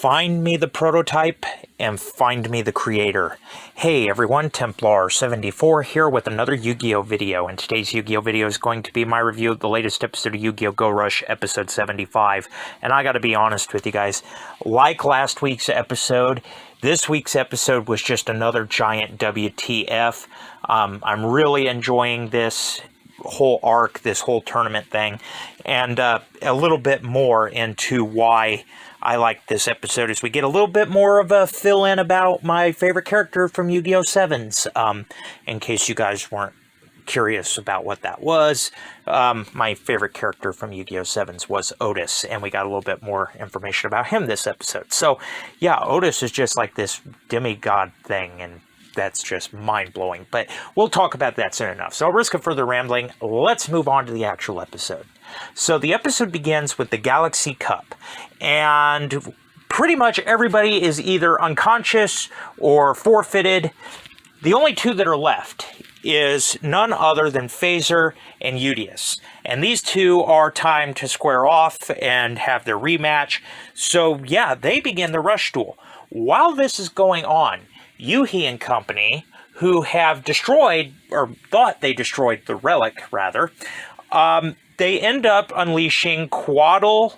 Find me the prototype and find me the creator. Hey everyone, Templar74 here with another Yu-Gi-Oh video, and today's Yu-Gi-Oh video is going to be my review of the latest episode of Yu-Gi-Oh! Go Rush episode 75. And I gotta be honest with you guys, like last week's episode, this week's episode was just another giant WTF. I'm really enjoying this whole arc, this whole tournament thing, and a little bit more into why I like this episode as we get a little bit more of a fill-in about my favorite character from Yu-Gi-Oh! 7s, in case you guys weren't curious about what that was. My favorite character from Yu-Gi-Oh! 7s was Otis, and we got a little bit more information about him this episode. So, yeah, Otis is just like this demigod thing, and that's just mind-blowing. But we'll talk about that soon enough. So, at risk of further rambling, let's move on to the actual episode. So the episode begins with the Galaxy Cup, and pretty much everybody is either unconscious or forfeited. The only two that are left is none other than Phaser and Udius, and these two are timed to square off and have their rematch. So yeah, they begin the rush duel. While this is going on, Yuhi and company, who have destroyed, or thought they destroyed the relic, rather, they end up unleashing Quadile,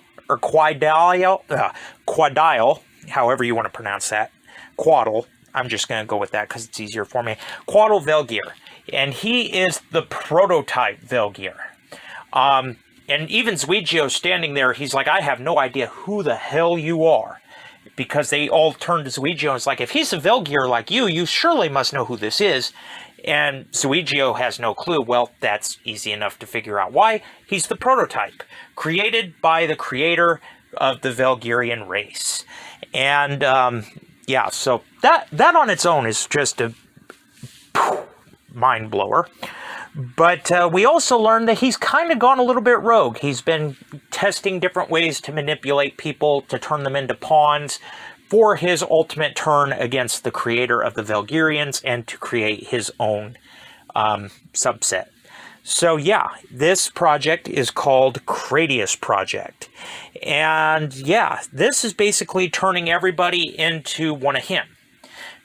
however you want to pronounce that. Quadile. I'm just going to go with that because it's easier for me. Quadile Velgear. And he is the prototype Velgear. And even Zuigio standing there, he's like, I have no idea who the hell you are. Because they all turn to Zuigio and it's like, if he's a Velgear like you surely must know who this is. And Zuigio has no clue. Well, that's easy enough to figure out why. He's the prototype, created by the creator of the Velgirian race. And, yeah, so that on its own is just a mind blower. But we also learned that he's kind of gone a little bit rogue. He's been testing different ways to manipulate people, to turn them into pawns, for his ultimate turn against the creator of the Velgirians and to create his own subset. So yeah, this project is called Cradius Project. And yeah, this is basically turning everybody into one of him,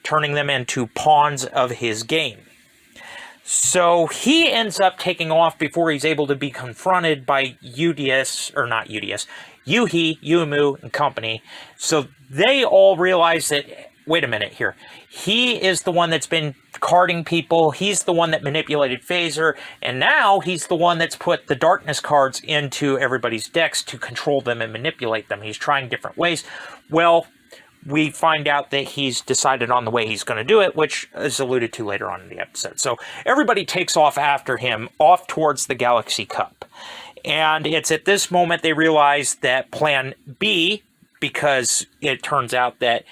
turning them into pawns of his game. So he ends up taking off before he's able to be confronted by Udius, or not Udius, Yuhi, Yumu, and company. So they all realize that, wait a minute here, he is the one that's been carding people, he's the one that manipulated Phaser, and now he's the one that's put the darkness cards into everybody's decks to control them and manipulate them. He's trying different ways. Well, we find out that he's decided on the way he's going to do it, which is alluded to later on in the episode. So everybody takes off after him, off towards the Galaxy Cup. And it's at this moment they realize that Plan B, because it turns out that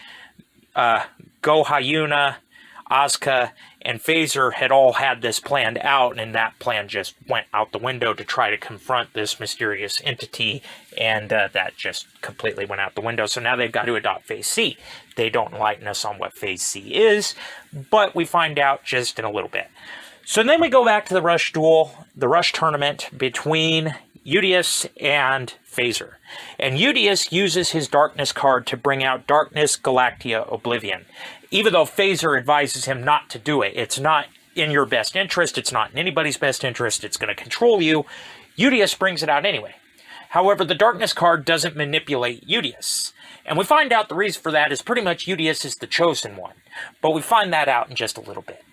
Go Hyuna, Asuka, and Phaser had all had this planned out, and that plan just went out the window to try to confront this mysterious entity, and that just completely went out the window. So now they've got to adopt Phase C. They don't enlighten us on what Phase C is, but we find out just in a little bit. So then we go back to the Rush duel, the Rush tournament between Udius and Phaser. And Udius uses his Darkness card to bring out Darkness, Galactia, Oblivion. Even though Phaser advises him not to do it. It's not in your best interest. It's not in anybody's best interest. It's going to control you. Udius brings it out anyway. However, the Darkness card doesn't manipulate Udius. And we find out the reason for that is pretty much Udius is the chosen one. But we find that out in just a little bit.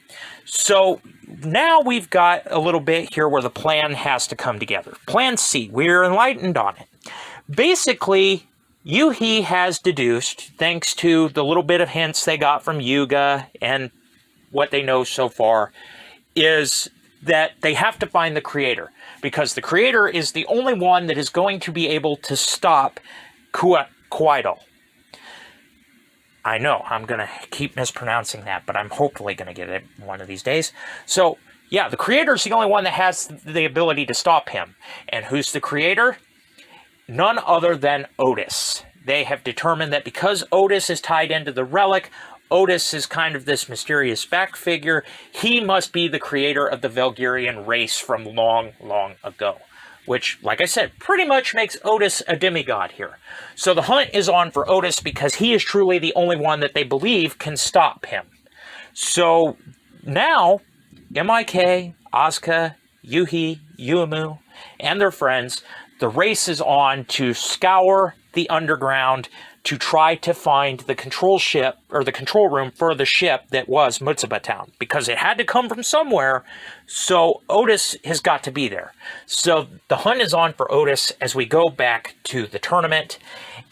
So now we've got a little bit here where the plan has to come together. Plan C, we're enlightened on it. Basically, Yuhi has deduced, thanks to the little bit of hints they got from Yuga and what they know so far, is that they have to find the creator. Because the creator is the only one that is going to be able to stop Quadile. I know, I'm going to keep mispronouncing that, but I'm hopefully going to get it one of these days. So, yeah, the creator is the only one that has the ability to stop him. And who's the creator? None other than Otis. They have determined that because Otis is tied into the relic, Otis is kind of this mysterious back figure. He must be the creator of the Velgirian race from long, long ago. which, like I said, pretty much makes Otis a demigod here. So the hunt is on for Otis because he is truly the only one that they believe can stop him. So now, MIK, Asuka, Yuhi, Yuumu, and their friends, the race is on to scour the underground to try to find the control ship, or the control room for the ship that was Mutsuba Town, because it had to come from somewhere, so Otis has got to be there. So the hunt is on for Otis as we go back to the tournament,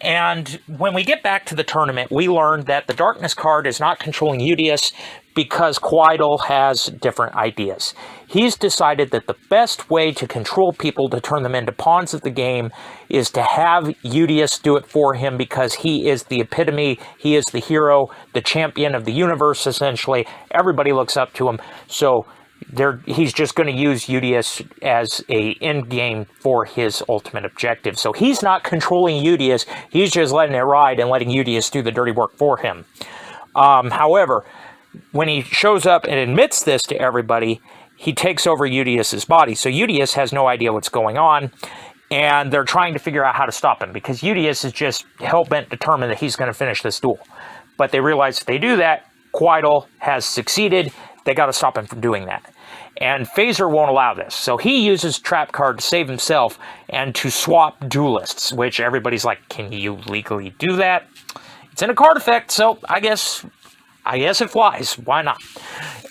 and when we get back to the tournament, we learn that the Darkness card is not controlling Udius because Quidel has different ideas. He's decided that the best way to control people, to turn them into pawns of the game, is to have Udius do it for him, because he is the epitome, he is the hero, the champion of the universe, essentially. Everybody looks up to him, so he's just going to use Udius as a end game for his ultimate objective. So he's not controlling Udius, he's just letting it ride and letting Udius do the dirty work for him. However, when he shows up and admits this to everybody, he takes over Udius's body. So Udius has no idea what's going on, and they're trying to figure out how to stop him, because Udius is just hell-bent determined that he's going to finish this duel. But they realize if they do that, Quidel has succeeded. They got to stop him from doing that. And Phaser won't allow this. So he uses Trap Card to save himself and to swap duelists, which everybody's like, can you legally do that? It's in a card effect, so I guess it flies. Why not?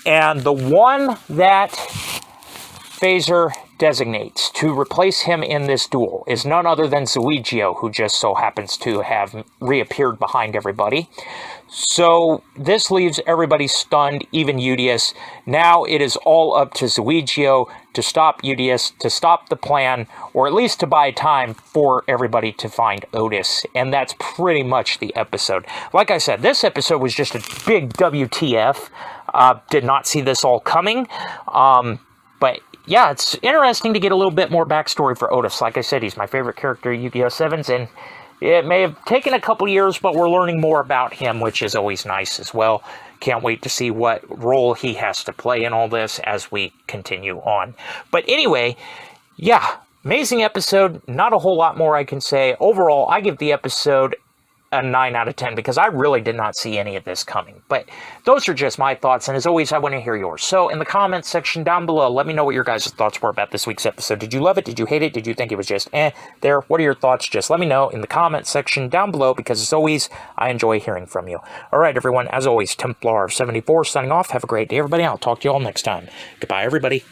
And the one that Phaser designates to replace him in this duel is none other than Zuigio, who just so happens to have reappeared behind everybody. So this leaves everybody stunned, even Udius. Now it is all up to Zuigio to stop Udius, to stop the plan, or at least to buy time for everybody to find Otis. And that's pretty much the episode. Like I said, this episode was just a big WTF. Did not see this all coming. But yeah, it's interesting to get a little bit more backstory for Otis. Like I said, he's my favorite character in Yu-Gi-Oh! 7's, and it may have taken a couple years, but we're learning more about him, which is always nice as well. Can't wait to see what role he has to play in all this as we continue on. But anyway, yeah, amazing episode. Not a whole lot more I can say. Overall, I give the episode a 9 out of 10 because I really did not see any of this coming. But those are just my thoughts, and as always, I want to hear yours. So in the comments section down below, let me know what your guys' thoughts were about this week's episode. Did you love it? Did you hate it? Did you think it was just there? What are your thoughts? Just let me know in the comments section down below, because as always, I enjoy hearing from you. Alright everyone, as always, Templar74 signing off. Have a great day everybody. I'll talk to you all next time. Goodbye everybody.